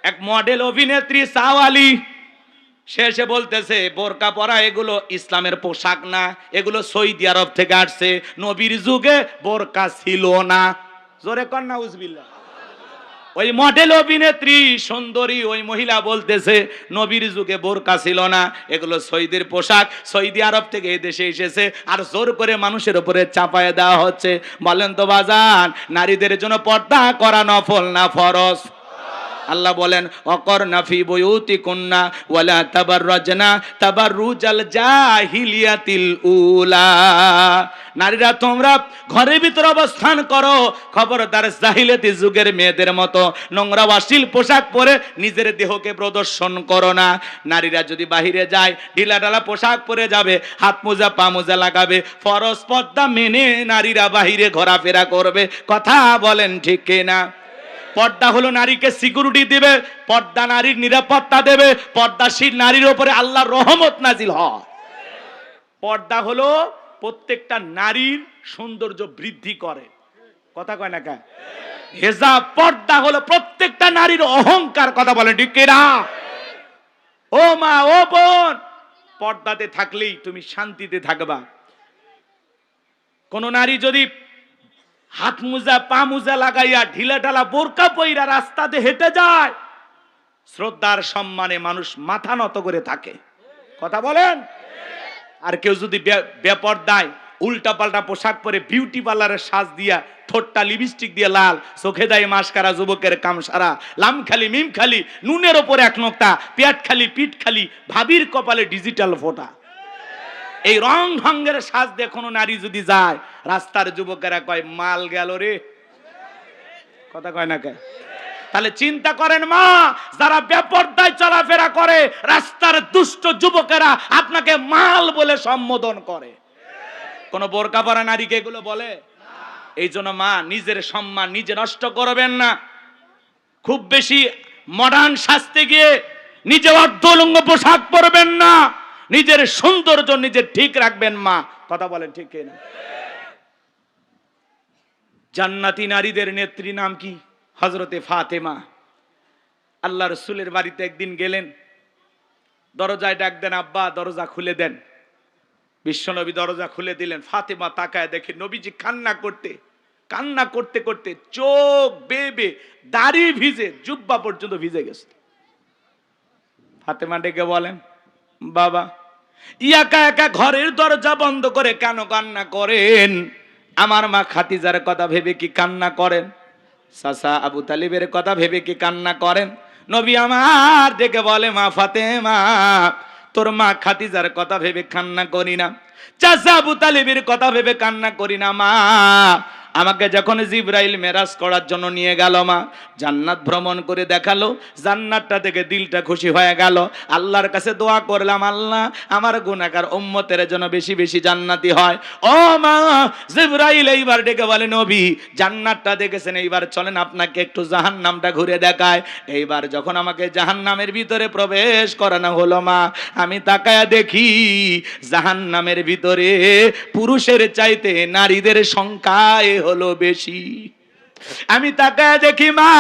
এক মডেল অভিনেত্রী সাওয়ালি, সে এসে বলতেছে বোরকা পরা এগুলো ইসলামের পোশাক না, এগুলো সৌদি আরব থেকে আসছে, নবীর যুগে বোরকা ছিল না। জোরে কর নাউজুবিল্লাহ। ওই মডেল অভিনেত্রী সুন্দরী ওই মহিলা বলতেছে নবীর যুগে বোরকা ছিল না, এগুলো সৌদির পোশাক, সৌদি আরব থেকে এই দেশে এসেছে, আর জোর করে মানুষের উপরে চাপায় দেওয়া হচ্ছে। বলেন তো বাজান, নারীদের জন্য পর্দা করা নফল না ফরজ? আল্লাহ বলেন অকরনা ফি বুয়ুতিকুন্না ওয়ালা তাবাররাজনা তাবাররুজাল জাহিলিয়াতিল উলা। নারীরা তোমরা ঘরের ভিতরে অবস্থান করো, খবরদার জাহিলিয়াতি যুগের মেয়েদের মতো নোংরা অশ্লীল পোশাক পরে নিজের দেহকে প্রদর্শন করো না। নারীরা যদি বাহিরে যায় ঢিলাঢালা পোশাক পরে যাবে, হাত মোজা পা মোজা লাগাবে, ফরজ পর্দা মেনে নারীরা বাহিরে ঘোরাফেরা করবে। কথা বলেন ঠিক কিনা? পর্দা হলো নারীকে সিকিউরিটি দিবে, পর্দা নারীর নিরাপত্তা দেবে, পর্দাশীল নারীর উপরে আল্লাহর রহমত নাজিল হয়। পর্দা হলো প্রত্যেকটা নারীর সৌন্দর্য বৃদ্ধি করে। কথা কয় না কে? হিজাব পর্দা হলো প্রত্যেকটা নারীর অহংকার। কথা বলেন ঠিক কিনা? ও মা ও বোন, পর্দাতে থাকলেই তুমি শান্তিতে থাকবা। কোন নারী যদি হাত মোজা পা মোজা লাগাইয়া ঢিলা ঢালা বোরকা পইরা রাস্তাতে হেঁটে যায়, শ্রদ্ধার সম্মানে মানুষ মাথা নত করে থাকে। কথা বলেন? আর কেউ যদি বেপরদায় উল্টা পাল্টা পোশাক পরে বিউটি পার্লারের সাজ দিয়া, ঠোঁটটা লিপস্টিক দিয়ে লাল, চোখে দেয় মাস্কারা, যুবকের কাম সারা, লাম খালি মিম খালি, নুনের ওপরে এক নোকটা, পেট খালি পিঠ খালি, ভাবির কপালে ডিজিটাল ফোঁটা, এই রং ঢঙ্গের সাজ দিয়ে কোনো নারী যদি যায়, রাস্তার যুবকেরা কয় মাল গেল রে। কথা কয় না কে? তাহলে চিন্তা করেন মা, যারা বেপরদায় চলাফেরা করে, রাস্তার দুষ্ট যুবকেরা আপনাকে মাল বলে সম্বোধন করে। কোন বোরকা পরা নারীকে এগুলো বলে? এই জন্য মা, নিজের সম্মান নিজে নষ্ট করবেন না। খুব বেশি মডার্ন সাজতে গিয়ে নিজে অর্ধলঙ্গ পোশাক পরবেন না। নিজের সৌন্দর্য নিজে ঠিক রাখবেন মা। কথা বলেন ঠিক কিনা? জান্নাতি নারীদের নেত্রী নাম কি? হযরতে ফাতেমা। আল্লাহ রাসূলের বাড়িতে একদিন গেলেন, দরজায় ডাক দেন, আব্বা দরজা খুলে দেন। বিশ্বনবী দরজা খুলে দিলেন। ফাতেমা তাকায় দেখে নবীজি কান্না করতে করতে চোখ বেবে, দাড়ি ভিজে, জুব্বা পর্যন্ত ভিজে গেছে। ফাতেমা ডেকে বলেন, বাবা একা একা ঘরের দরজা বন্ধ করে কেন কান্না করেন? আমার মা খাদিজার কথা ভেবে কি কান্না করেন? চাচা আবু তালিবের কথা ভেবে কি কান্না করেন? নবী আমার ডেকে বলে, মা ফাতেমা, তোর মা খাদিজার কথা ভেবে কান্না করি না, চাচা আবু তালিবের কথা ভেবে কান্না করি না মা। আমাকে যখন জিবরাইল মেরাজ করার জন্য নিয়ে গেল মা, জান্নাত ভ্রমণ করে দেখালো, জান্নাতটা দেখে দিলটা খুশি হয়ে গেল। আল্লাহর কাছে দোয়া করলাম, আল্লাহ আমার গুনাহগার উম্মতের জন্য বেশি বেশি জান্নাতি হয়। ও মা, জিবরাইল এইবার ডেকে বলে, নবী জান্নাতটা দেখেছেন, এইবার চলেন আপনাকে একটু জাহান্নামটা ঘুরে দেখায়। এইবার যখন আমাকে জাহান্নামের ভিতরে প্রবেশ করানো হলো মা, আমি তাকায়া দেখি জাহান্নামের ভিতরে পুরুষের চাইতে নারীদের সংখ্যায় হলো বেশি। আমি তাকায় দেখি মা,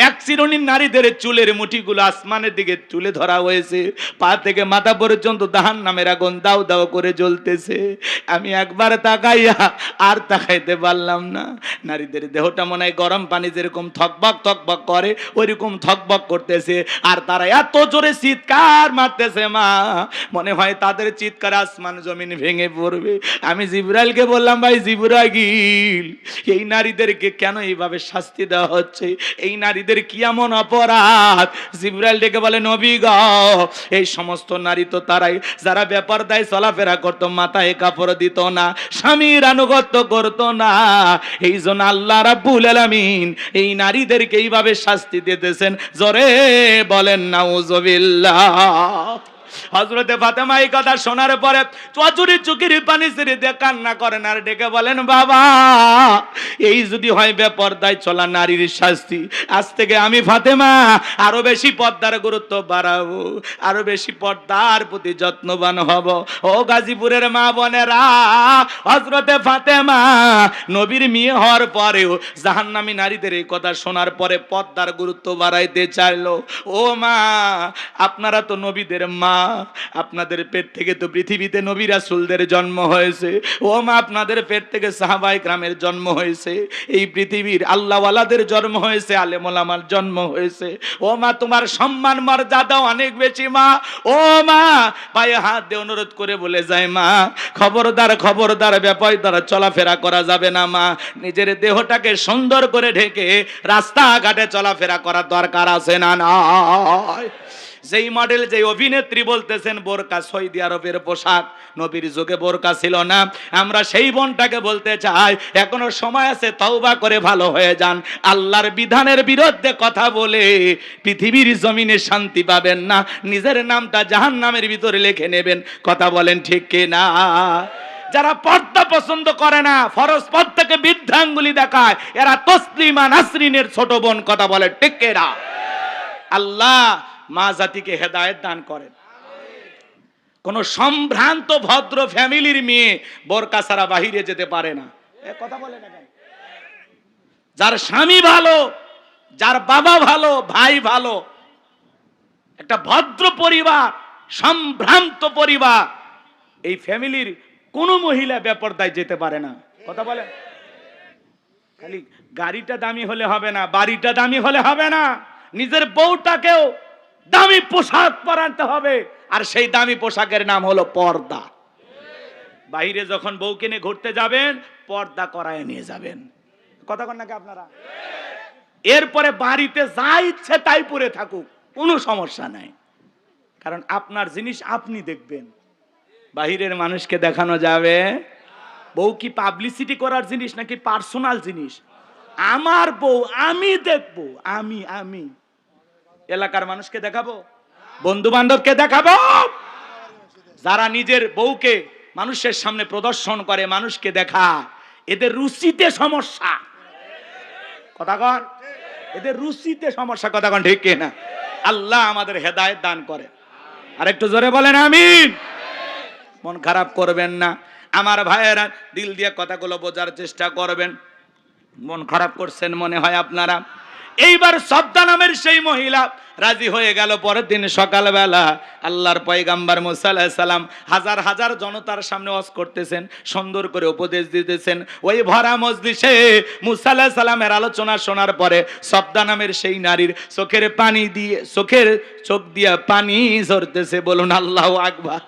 এক শ্রেণীর নারীদের চুলের মুঠিগুলো আসমানের দিকে তুলে ধরা হয়েছে, পা থেকে মাথা পর্যন্ত জাহান্নামের আগুন দাও দাও করে জ্বলতেছে। আমি একবার তাকাইয়া আর তাকাইতে পারলাম না। নারীদের দেহটা মনে হয় গরম পানি যেরকম থকবক থকবক করে, ওইরকম থকবক করতেছে, আর তারা এত জোরে চিৎকার মারতেছে মা, মনে হয় তাদের চিৎকার আসমান জমিন ভেঙে পড়বে। আমি জিবরাইলকে বললাম, ভাই জিবরাইল, এই নারীদেরকে কেন এইভাবে শাস্তি দেওয়া হচ্ছে? এই নারীদের কি এমন অপরাধ? জিবরাইল ডেকে বলে, নবী গো, এই সমস্ত নারী তো তারাই যারা বেপরদায় চলাফেরা করতো, মাথায় কাপড় দিত না, স্বামীর আনুগত্য করতো না। এই জন্য আল্লাহ রাব্বুল আলামিন এই নারীদেরকে এইভাবে শাস্তি দিতেছেন। জোরে বলেন নাউজুবিল্লাহ। হযরতে ফাতেমা এই কথা শোনার পরে চচুরি চুকির পানি ছেড়ে দিয়ে কান্না করেন আর ডেকে বলেন, বাবা এই যদি হয় বেপরদায় চলা নারীর শাস্তি, আজ থেকে আমি ফাতেমা আরো বেশি পর্দার গুরুত্ব বাড়াবো, আরো বেশি পর্দার প্রতি যত্নবান হব। ও গাজীপুরের মা বোনেরা, হযরতে ফাতেমা নবীর মেয়ে হওয়ার পরেও জাহান্নামী নারীদের এই কথা শোনার পরে পর্দার গুরুত্ব বাড়াইতে চাইলো। ও মা, আপনারা তো নবীদের মা, আপনাদের পেট থেকে তো পৃথিবীতে নবী রাসূলদের জন্ম হয়েছে। ও মা, আপনাদের পেট থেকে সাহাবায়ে কেরামের জন্ম হয়েছে, এই পৃথিবীর আল্লাহওয়ালাদের জন্ম হয়েছে, আলেম ওলামার জন্ম হয়েছে। ও মা, তোমার সম্মান মর্যাদা অনেক বেশি মা। ও মা, পায়ে হাত দিয়ে অনুরোধ করে বলে যায়, মা খবরদার খবরদার বেপরদার চলাফেরা করা যাবে না মা। নিজের দেহটাকে সুন্দর করে ঢেকে রাস্তাঘাটে চলাফেরা করার দরকার আছে না নয়? যেই মডেল, যেই অভিনেত্রী বলতেছেন বোরকা সৌদি আরবের পোশাক, নবীর যুগে বোরকা ছিল না। আমরা সেই বোনটাকে বলতে চাই, এখনো সময় আছে, তওবা করে ভালো হয়ে যান। আল্লাহর বিধানের বিরুদ্ধে কথা বলে পৃথিবীর জমিনে শান্তি পাবেন না, নিজের নামটা জাহান্নামের ভিতরে লিখে নেবেন। কথা বলেন ঠিক কি না? যারা পর্দা পছন্দ করে না, ফরজ পর্দাকে বৃদ্ধাঙ্গুলি দেখায়, এরা তসলিমা নাসরিনের ছোট বোন। কথা বলে ঠিক কি না? আল্লাহ মা জাতিকে হেদায়েত দান করেন। কোন সম্ভ্রান্ত ভদ্র ফ্যামিলির মেয়ে বোরকা ছাড়া বাহিরে যেতে পারে না। কথা বলে না কেন? যার স্বামী ভালো, যার বাবা ভালো, ভাই ভালো, একটা ভদ্র পরিবার, সম্ভ্রান্ত পরিবার, এই ফ্যামিলির কোন মহিলা বেপরদায় যেতে পারে না। কথা বলে, খালি গাড়িটা দামি হলে হবে না, বাড়িটা দামি হলে হবে না, নিজের বউটাকেও দামি পোশাক পরাতে হবে, আর সেই দামি পোশাকের নাম হলো পর্দা। বাইরে যখন বউকে নিয়ে ঘুরতে যাবেন, পর্দা করায় নিয়ে যাবেন। কথা কন নাকি আপনারা? এরপরে বাড়িতে যা ইচ্ছে তাই পরে থাকুক, কোনো সমস্যা নাই, কারণ আপনার জিনিস আপনি দেখবেন, বাহিরের মানুষকে দেখানো যাবে। বউ কি পাবলিসিটি করার জিনিস নাকি পার্সোনাল জিনিস? আমার বউ আমি দেখবো, আমি এলাকার মানুষকে দেখাবো, বন্ধু বান্ধবকে দেখাবো? যারা নিজের বউকে মানুষের সামনে প্রদর্শন করে, মানুষকে দেখা, এদের রুচিতে সমস্যা। কথা কন, এদের রুচিতে সমস্যা। কথা কন ঠিক না? আল্লাহ আমাদের হেদায়েত দান করে। আর একটু জোরে বলেন আমিন। মন খারাপ করবেন না আমার ভাইয়েরা, দিল দিয়ে কথাগুলো বোঝার চেষ্টা করবেন। মন খারাপ করছেন মনে হয় আপনারা। এইবার সবদা নামের সেই মহিলা রাজি হয়ে গেল। পরের দিন সকালবেলা আল্লাহর পয়গাম্বর মুসা আলাইহিস সালাম হাজার হাজার জনতার সামনে ওয়াজ করতেছেন, সুন্দর করে উপদেশ দিতেছেন। ওই ভরা মজলিসে মুসা আলাইহিস সালামের আলোচনা শোনার পরে সবদা নামের সেই নারীর চোখ দিয়ে পানি ঝরতেছে। বলুন আল্লাহু আকবার।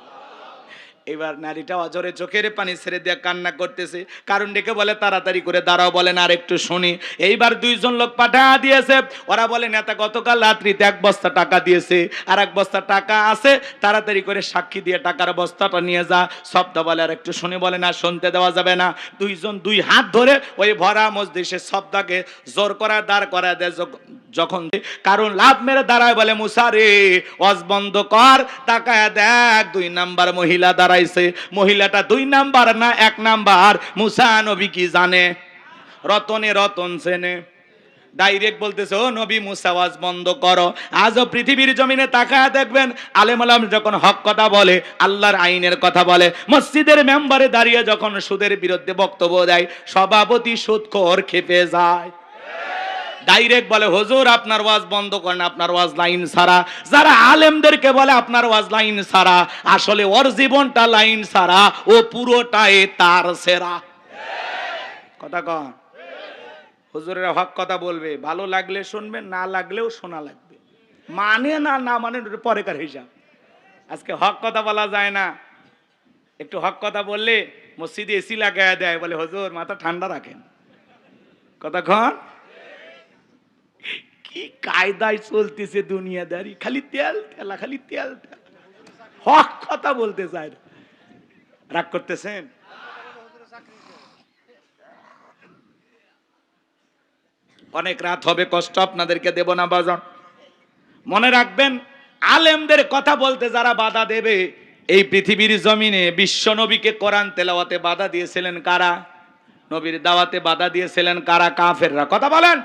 এবার নারীটা অজরে চোখের পানি ছেড়ে দিয়ে কান্না করতেছে। কারণ ডেকে বলে, তাড়াতাড়ি করে দাঁড়াও, বলেন আর একটু শুনি। এইবার দুইজন লোক পাঠা দিয়েছে। ওরা বলে, নেতা গতকাল রাত্রিতে 1 বস্তা টাকা দিয়েছে, আর 1 বস্তা টাকা আছে, তাড়াতাড়ি করে সাক্ষী দিয়ে টাকার বস্তাটা নিয়ে যা। সবদা বলে, আর একটু শুনি। বলে, না, শুনতে দেওয়া যাবে না। দুইজন 2 হাত ধরে ওই ভরা মজলিসে সবদাকে জোর করা দাঁড় করা দেয়। যখন কারণ লাভ মেরে দাঁড়ায়, বলে, মুসা রে ওয়াজ বন্ধ কর, তাকায় দেখ 2 নাম্বার মহিলা দাঁড়াইছে। মহিলাটা 2 নাম্বার না 1 নাম্বার। মুসা নবী কি জানে? রতনে রতন সেনে। ডাইরেক্ট বলতেছে, ও নবী মুসা ওয়াজ বন্ধ করো। আজও পৃথিবীর জমিনে তাকায় দেখবেন, আলেম ওলামা যখন হক কথা বলে, আল্লাহর আইনের কথা বলে, মসজিদের মেম্বারে দাঁড়িয়ে যখন সুদের বিরুদ্ধে বক্তব্য দেয়, সভাপতি সুদখোর খেপে যায়। ডাইরেক্ট বলে, হুজুর আপনার ওয়াজ বন্ধ করেন, আপনার ওয়াজ লাইন ছাড়া। যারা আলেমদেরকে বলে আপনার ওয়াজ লাইন ছাড়া, আসলে ওর জীবনটা লাইন ছাড়া, ও পুরোটাই তার সেরা। কথা কন। হুজুরেরা হক কথা বলবে, ভালো লাগলে শুনবেন, না লাগলেও শোনা লাগবে। মানে না মানে পরেকার হিসাব। আজকে হক কথা বলা যায় না। একটু হক কথা বললে মসজিদে এসি লাগায় দেয়, বলে হুজুর মাথা ঠান্ডা রাখেন। কথা কন। কি কায়দায় চলতেছে দুনিয়াদারি, খালি তেল ঠেলা, খালি তেল ঠেলা। হক কথা বলতে চায়। রাগ করতেছেন? অনেক রাত হবে, কষ্ট আপনাদেরকে দেব না বাজান। মনে রাখবেন, আলেমদের কথা বলতে যারা বাধা দেবে, এই পৃথিবীর জমিনে বিশ্ব নবীকে কোরআন তেলাওয়াতে বাধা দিয়েছিলেন কারা? নবীর দাওয়াতে বাধা দিয়েছিলেন কারা? কাফেররা। কথা বলেন।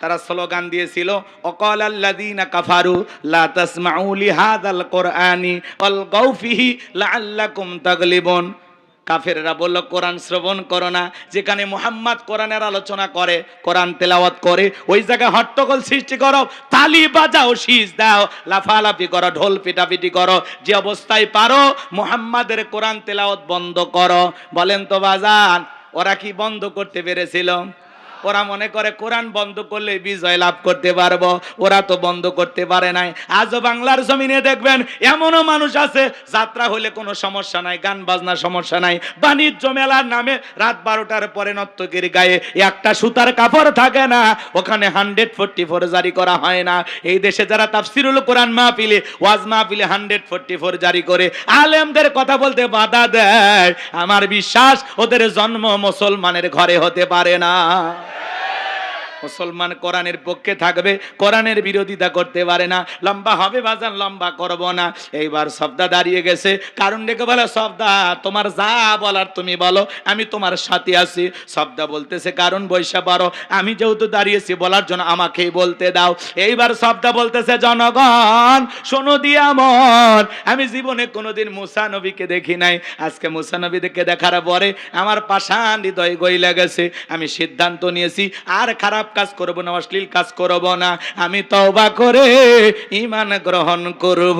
তারা স্লোগান দিয়েছিল, অকালাল্লাযীনা কাফারু লা তাসমাউ লিহাযাল কুরআনি ওয়ালগাউ ফিহি লাআল্লাকুম তাগলিবুন। কাফেররা বলল, কোরআন শ্রবণ করো না। যেখানে মুহাম্মদ কোরআনের আলোচনা করে, কোরআন তেলাওয়াত করে, ওই জায়গায় হট্টগোল সৃষ্টি করো, তালি বাজাও, শীষ দাও, লাফালাফি করো, ঢোল পিটাপিটি করো, যে অবস্থায় পারো মুহাম্মাদের কোরআন তেলাওয়াত বন্ধ করো। বলেন তো বাজান, ওরা কি বন্ধ করতে পেরেছিল? ওরা মনে করে কোরআন বন্ধ করলে বিজয় লাভ করতে পারবো, ওরা তো বন্ধ করতে পারে নাই। আজও বাংলার জমিনে দেখবেন এমনও মানুষ আছে, যাত্রা হলে কোনো সমস্যা নাই, গান বাজনা সমস্যা নাই, বাণিজ্য মেলার নামে রাত 12টার পরে নর্তকীর গায়ে একটা সুতার কাপড় থাকে না, ওখানে 144 জারি করা হয় না। এই দেশে যারা তাফসিরুল কোরআন মাহফিলে, ওয়াজ মাহফিলে 144 জারি করে আলেমদের কথা বলতে বাধা দেয়, আমার বিশ্বাস ওদের জন্ম মুসলমানের ঘরে হতে পারে না। মুসলমান কোরআনের পক্ষে থাকবে, কোরআনের বিরোধিতা করতে পারে না। লম্বা হবে বাজান, লম্বা করব না। এইবার সবদা দাঁড়িয়ে গেছে, কারণ ডেকে বলে, সবদা তোমার যা বলার তুমি বলো, আমি তোমার সাথে আছি। সবদা বলতেছে, কারণ বৈশা পারো, আমি যেহেতু দাঁড়িয়েছি বলার জন্য আমাকেই বলতে দাও। এইবার সবদা বলতেছে, জনগণ শোনো দিয়া মন, আমি জীবনে কোনোদিন মুসা নবীকে দেখি নাই, আজকে মুসা নবীকে দেখার পরে আমার পাষাণ হৃদয় গইলা গেছে। আমি সিদ্ধান্ত নিয়েছি আর খারাপ কাজ করব না, অশ্লীল কাজ করব না, আমি তওবা করে ঈমান গ্রহণ করব।